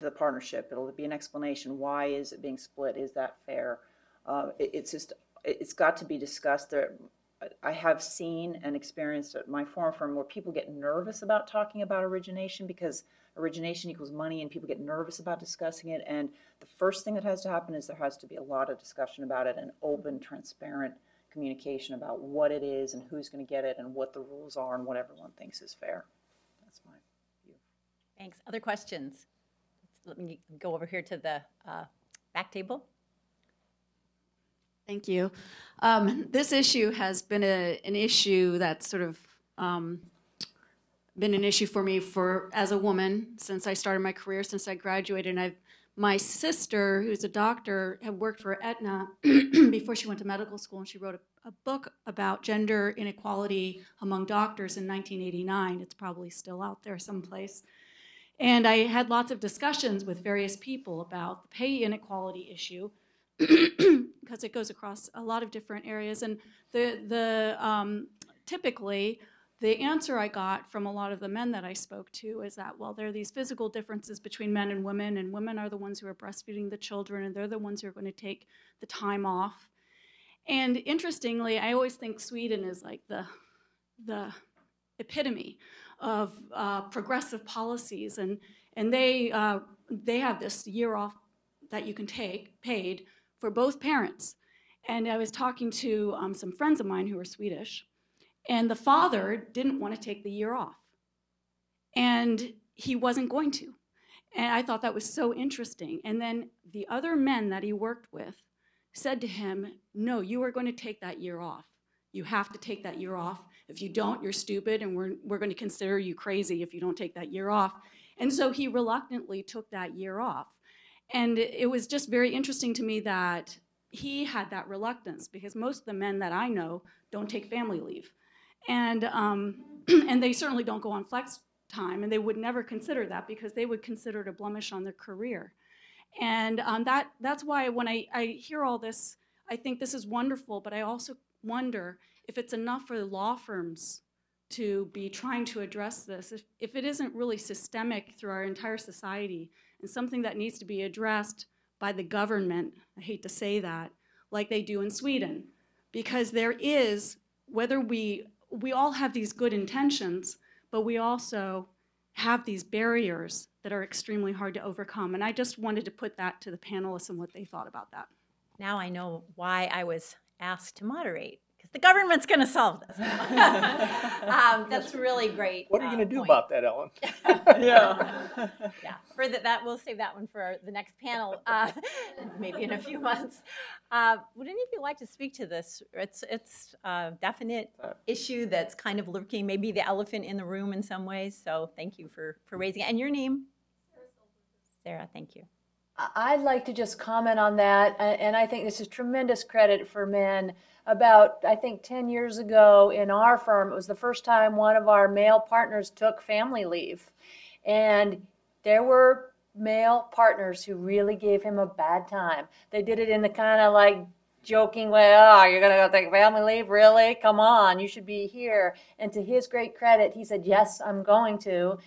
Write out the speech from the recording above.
the partnership. It'll be an explanation. Why is it being split? Is that fair? It's got to be discussed. I have seen and experienced at my former firm where people get nervous about talking about origination because origination equals money and people get nervous about discussing it. And the first thing that has to happen is there has to be a lot of discussion about it and open, transparent communication about what it is and who's going to get it and what the rules are and what everyone thinks is fair. That's my view. Thanks. Other questions? Let me go over here to the back table. Thank you. This issue has been an issue that's sort of been an issue for me as a woman since I started my career, since I graduated. And my sister, who's a doctor, had worked for Aetna before she went to medical school, and she wrote a book about gender inequality among doctors in 1989. It's probably still out there someplace. And I had lots of discussions with various people about the pay inequality issue because it goes across a lot of different areas. And typically, the answer I got from a lot of the men that I spoke to is that, well, there are these physical differences between men and women are the ones who are breastfeeding the children, and they're the ones who are going to take the time off. And interestingly, I always think Sweden is like the epitome of progressive policies, and they have this year off that you can take paid for both parents. And I was talking to some friends of mine who are Swedish, and the father didn't want to take the year off, and he wasn't going to. And I thought that was so interesting. And then the other men that he worked with said to him, no, you are going to take that year off. You have to take that year off. If you don't, you're stupid, and we're going to consider you crazy if you don't take that year off. And so he reluctantly took that year off. And it was just very interesting to me that he had that reluctance, because most of the men that I know don't take family leave. And they certainly don't go on flex time, and they would never consider that because they would consider it a blemish on their career. And that's why when I hear all this, I think this is wonderful, but I also wonder if it's enough for the law firms to be trying to address this, if it isn't really systemic through our entire society and something that needs to be addressed by the government, I hate to say that, like they do in Sweden. Because there is, whether we all have these good intentions, but we also have these barriers that are extremely hard to overcome. And I just wanted to put that to the panelists and what they thought about that. Now I know why I was asked to moderate, because the government's going to solve this. That's really great. What are you going to do about that, Ellen? Yeah. Yeah, that we'll save that one for the next panel, maybe in a few months. Would any of you like to speak to this? It's a definite issue that's kind of lurking, maybe the elephant in the room in some ways. So thank you for raising it. And your name? Sarah, thank you. I'd like to just comment on that, and I think this is tremendous credit for men. About, I think, 10 years ago in our firm, it was the first time one of our male partners took family leave. And there were male partners who really gave him a bad time. They did it in the kind of like joking way, oh, you're going to go take family leave? Really? Come on, you should be here. And to his great credit, he said, yes, I'm going to.